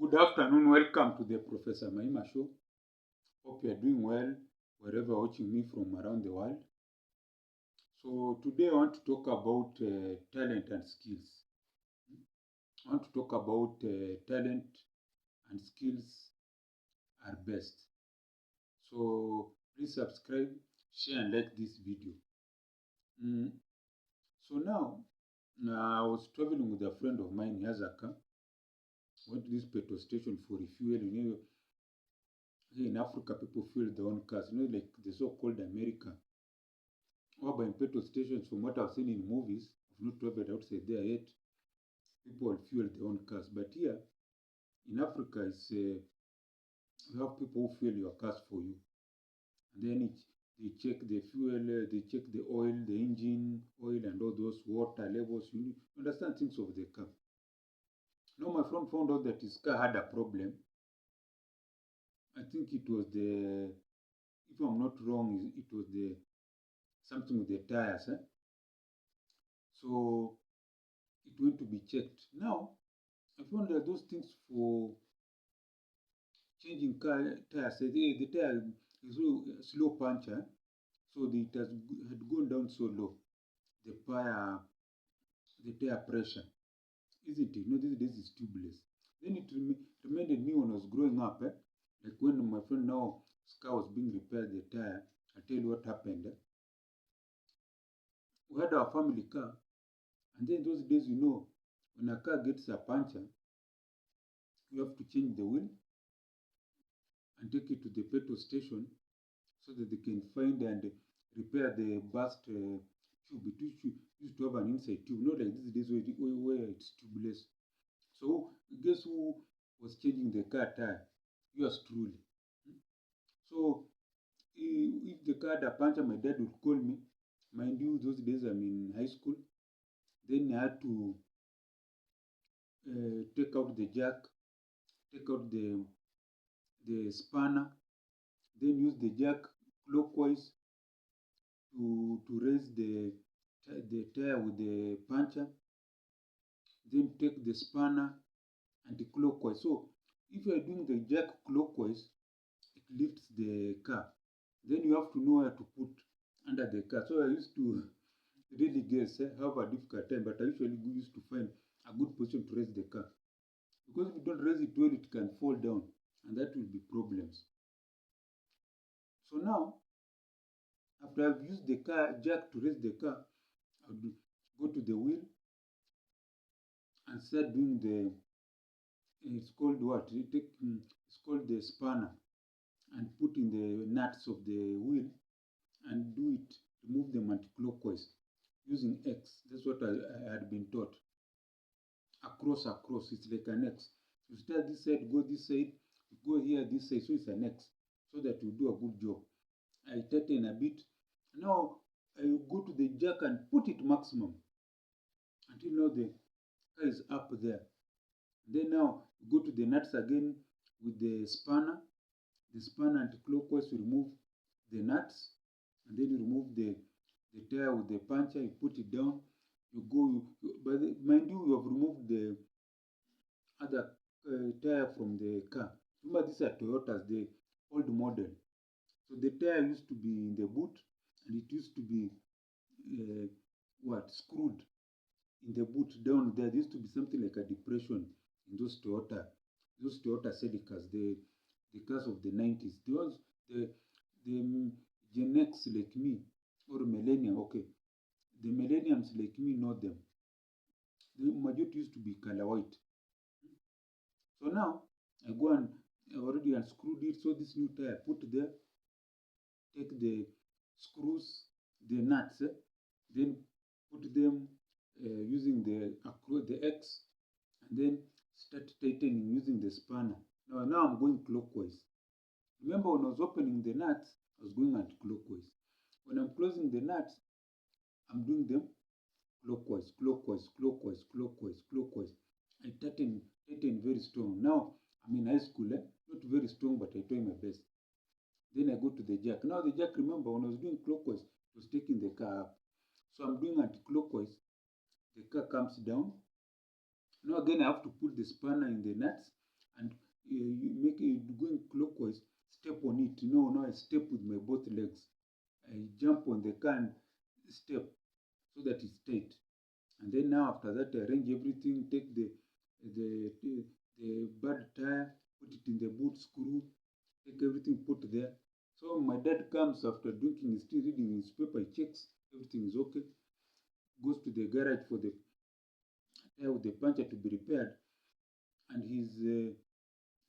Good afternoon, welcome to the Professor Maima Show. Hope you are doing well wherever watching me from around the world. So today I want to talk about talent and skills. I want to talk about talent and skills are best. So please subscribe, share and like this video. So now I was traveling with a friend of mine. He has a car. Went to this petrol station for refuel. Here in Africa, people fuel their own cars. Like the so-called America. Or by petrol stations, from what I've seen in movies, I've not traveled outside there yet. People fuel their own cars. But here in Africa, it's you have people who fuel your cars for you. And then they check the fuel, they check the oil, the engine oil, and all those water levels. You understand things of the car. Now my friend found out that his car had a problem. I think it was if I'm not wrong, it was something with the tires. So it went to be checked. Now I found that those things for changing tires, the tire is a slow puncture, so it had gone down so low, the tire pressure, isn't it? No, these days is tubeless. Then it reminded me when I was growing up, like when my friend now his car was being repaired, the tire. I tell you what happened. We had our family car, and then those days, when a car gets a puncture, you have to change the wheel and take it to the petrol station so that they can find and repair the burst tube. It used to have an inside tube, not like these days where it's tubeless. So guess who was changing the car tire? Yours truly. So if the car had a puncture, my dad would call me. Mind you, those days I'm in high school. Then I had to take out the jack, take out the spanner, then use the jack clockwise to raise the tire with the puncture, then take the spanner anti-clockwise. So if you are doing the jack clockwise, it lifts the car. Then you have to know where to put under the car. So I used to really have a difficult time, but I usually used to find a good position to raise the car. Because if you don't raise it well, it can fall down, and that will be problems. So now, after I've used the car jack to raise the car, I'll go to the wheel and start doing it's called what? It's called the spanner, and put in the nuts of the wheel and remove them anti-clockwise using X. That's what I had been taught. Across, it's like an X. You start this side, go this side, you go here, this side, so it's an X, so that you do a good job. I tighten a bit. Now I go to the jack and put it maximum until now the car is up there. Then now go to the nuts again with the spanner. The spanner anti-clockwise, you remove the nuts, and then you remove the tire with the puncture, you put it down, mind you have removed the other tire from the car. Remember, these are Toyotas, the old model. So the tire used to be in the boot, and it used to be screwed in the boot down there. There used to be something like a depression in those Toyota Cedicas, the cars of the 90s. The Gen X like me, or Millennium, okay. The Millenniums like me know them. The majority used to be color white. So now I go and already unscrewed it. So this new tire put there, take the screws, the nuts, then put them using the X, and then start tightening using the spanner. Now I'm going clockwise. Remember, when I was opening the nuts, I was going anti-clockwise. When I'm closing the nuts, I'm doing them clockwise. I tighten very strong. Now I'm in high school, not very strong, but I try my best. Then I go to the jack. Now the jack, remember, when I was doing clockwise, it was taking the car up. So I'm doing anti-clockwise. The car comes down. Now again, I have to put the spanner in the nuts and you make it going clockwise, step on it. No, no, I step with my both legs. I jump on the car and step so that it's tight. And then now after that, I arrange everything, take the, the, the bad tire, put it in the boot screw, take everything, put there. So my dad comes after drinking, he's still reading his paper, he checks, everything is okay, goes to the garage for the tire with the puncture to be repaired, and he's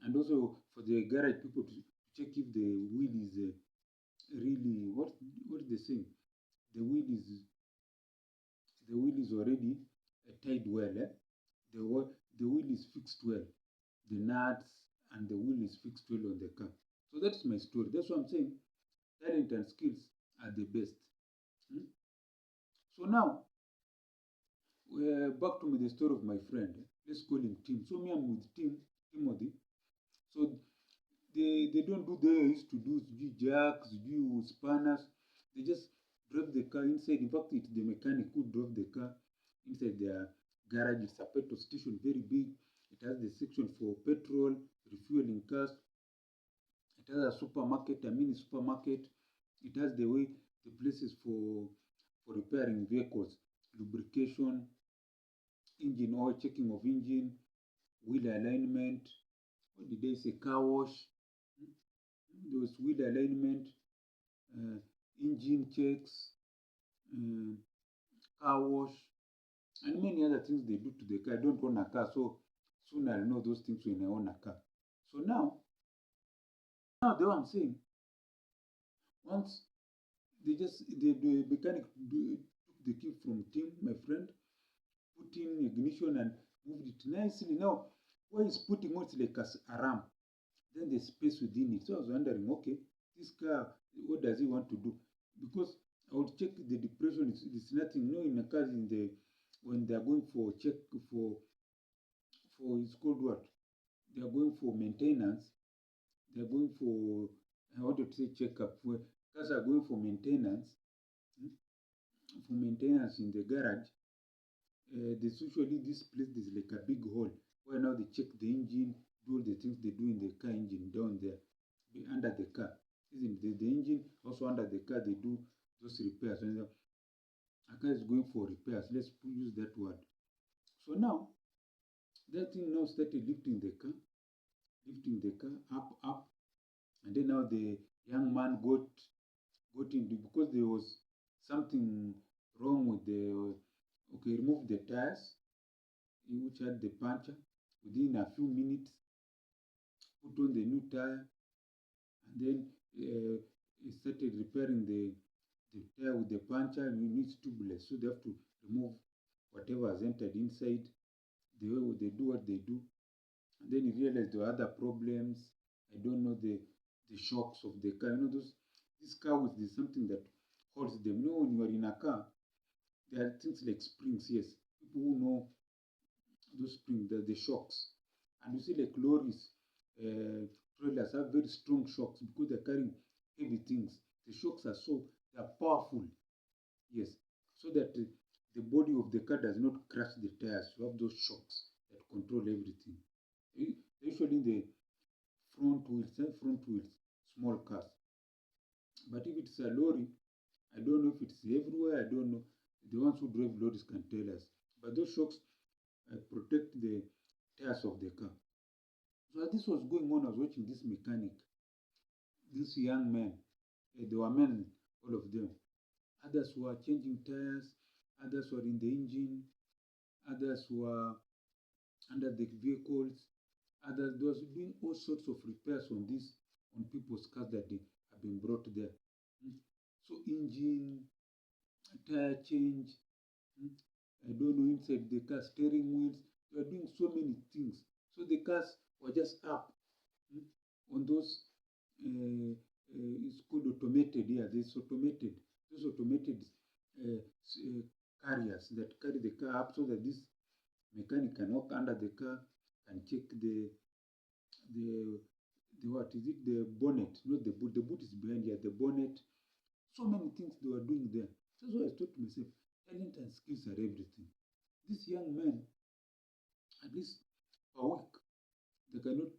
and also for the garage people to check if the wheel is really what is the saying? The wheel is already tied well. The wheel is fixed well. The nuts and the wheel is fixed well on the car. So that's my story. That's what I'm saying. Talent and skills are the best. Hmm? So now, back to me the story of my friend. Let's call him Tim. So me, I'm with Timothy. So they don't do they used to do jacks, do spanners. They just drove the car inside. In fact, it's the mechanic who drove the car inside their garage. It's a petrol station, very big. It has the section for petrol, refueling cars. It has a supermarket, a mini supermarket. It has the places for repairing vehicles, lubrication, engine oil, checking of engine, wheel alignment. What did they say? Car wash. There was wheel alignment, uh, engine checks, uh, car wash, and many other things they do to the car. I don't own a car, so soon I'll know those things when I own a car. So now the one I'm saying, once the mechanic took the key from Tim, my friend, put in ignition and moved it nicely. Now, where he's putting what's like a ramp, then the space within it. So I was wondering, okay, this car, what does he want to do? Because I would check the depression, it's nothing. No, in a car, when they're going for check for it's called what? They are going for maintenance. They are going for, I wanted to say checkup. Where cars are going for maintenance, hmm, for maintenance in the garage. There's usually this place, there's like a big hole where now they check the engine, do all the things they do in the car engine down there, under the car. Isn't the engine also under the car? They do those repairs. When a car is going for repairs, let's use that word. So now that thing now started lifting the car up, and then now the young man got into, because there was something wrong with the okay, remove the tires which had the puncture. Within a few minutes, put on the new tire, and then he started repairing the tire with the puncture. You need tubeless, so they have to remove whatever has entered inside. They do what they do, and then he realized there were other problems. I don't know the shocks of the car. You know this car with there's something that holds them. You know, when you are in a car, there are things like springs. Yes, people who know those springs, the shocks. And you see like lorries, trailers have very strong shocks because they're carrying heavy things. The shocks they are powerful. Yes, so that the body of the car does not crush the tires. You have those shocks that control everything. Usually the front wheels, small cars. But if it's a lorry, I don't know if it's everywhere. I don't know. The ones who drive lorries can tell us. But those shocks protect the tires of the car. So as this was going on, I was watching this mechanic, this young man. They were men, all of them. Others were changing tires, others were in the engine, others were under the vehicles, others they was doing all sorts of repairs on people's cars that they have been brought there. Mm. So engine, tire change, I don't know, inside the car, steering wheels, they are doing so many things. So the cars were just up on those, it's called automated, yeah, this automated, those automated carriers that carry the car up so that this mechanic can walk under the car and check the what is it, the bonnet, not the boot. The boot is behind here, the bonnet. So many things they were doing there. That's why I thought to myself, talent and skills are everything. These young men, at least per week, they cannot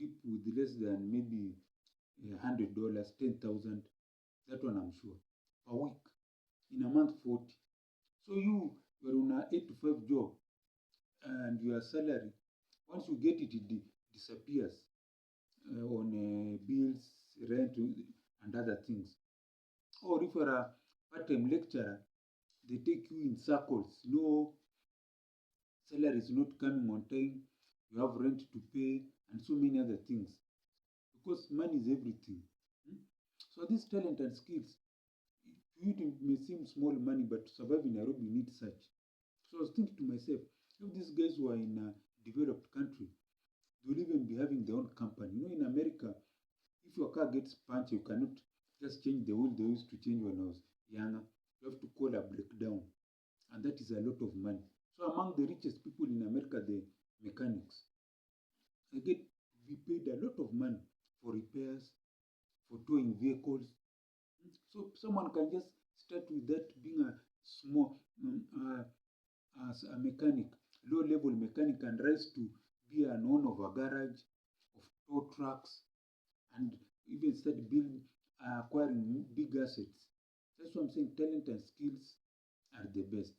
sleep with less than maybe $100, 10,000. That one I'm sure. Per week. In a month, 40. So you're on a 8 to 5 job, and your salary, once you get it, it disappears on bills, rent, and other things. Or if you're a part-time lecturer, they take you in circles. No, salary is not coming on time. You have rent to pay and so many other things. Because money is everything. So this talent and skills, to you it may seem small money, but to survive in Nairobi, you need such. So I was thinking to myself, if these guys were in a developed country, they will even be having their own company. You know, in America, if your car gets punctured, you cannot just change the wheel they used to change when I was younger. You have to call a breakdown, and that is a lot of money. So among the richest people in America, the mechanics, they get to be paid a lot of money for repairs, for towing vehicles. So someone can just start with that, being a small, as a mechanic, low-level mechanic, and rise to be an owner of a garage, of tow trucks, and even start acquiring big assets. That's what I'm saying. Talent and skills are the best.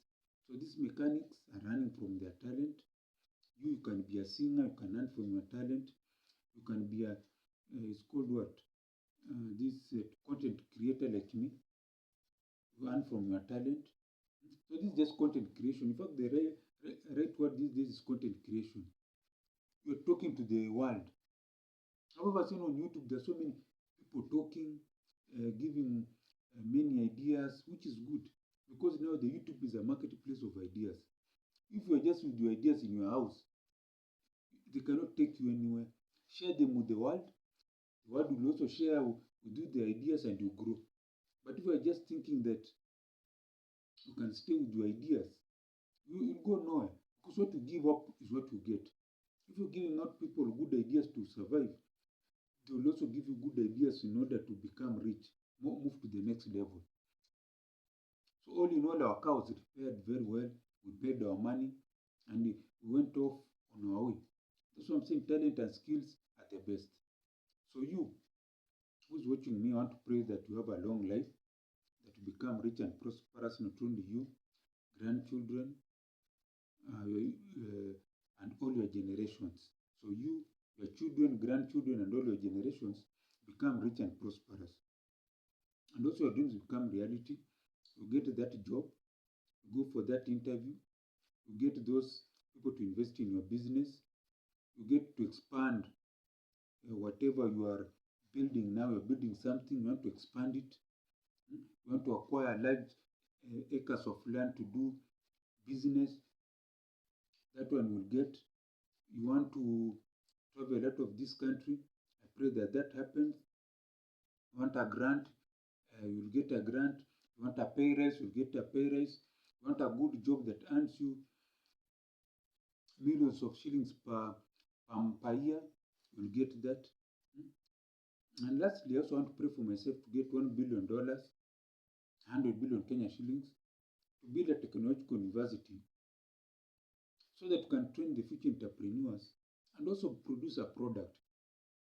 So these mechanics are running from their talent. You can be a singer, you can earn from your talent. You can be it's called what? This content creator like me, you earn from your talent. So this is just content creation. In fact, the right word these days is content creation. You're talking to the world. However, seen on YouTube, there's so many people talking, giving many ideas, which is good because now the YouTube is a marketplace of ideas. If you're just with your ideas in your house, they cannot take you anywhere. Share them with the world. The world will also share with you the ideas and you grow. But if you're just thinking that you can stay with your ideas, you will go nowhere. Because what you give up is what you get. If you're giving out people good ideas to survive, they will also give you good ideas in order to become rich, move to the next level. So all in all, our car was repaired very well. We paid our money and we went off on our way. That's what I'm saying. Talent and skills are the best. So you, who's watching me, I want to pray that you have a long life, that you become rich and prosperous, not only you, grandchildren, and all your generations. So you, your children, grandchildren, and all your generations become rich and prosperous. And also your dreams become reality. You get that job, you go for that interview, you get those people to invest in your business, you get to expand whatever you are building now. You're building something, you want to expand it, you want to acquire large acres of land to do business. That one will get. You want to travel out of this country. I pray that that happens. You want a grant, you'll get a grant. You want a pay raise, you'll get a pay raise. You want a good job that earns you millions of shillings per year, you'll get that. And lastly, I also want to pray for myself to get $1 billion, 100 billion Kenya shillings, to build a technological university so that we can train the future entrepreneurs and also produce a product.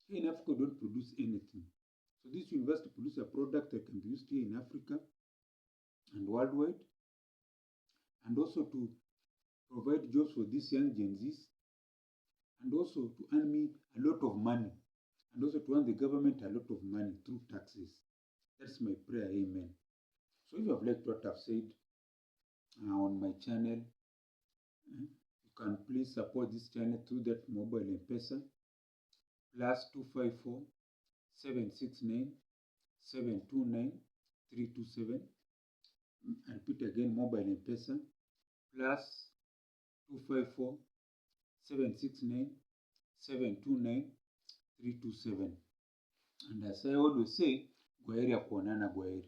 Here in Africa, we don't produce anything. So this university produces a product that can be used here in Africa and worldwide, and also to provide jobs for these young Gen Zs, and also to earn me a lot of money, and also to earn the government a lot of money through taxes. That's my prayer, amen. So if you have liked what I've said on my channel, you can please support this channel through that mobile M-Pesa, +254 769 729 327. I repeat again, mobile M-Pesa, +254 769 729 327. And as I always say, Gwaheri ya kuonana, Gwaheri.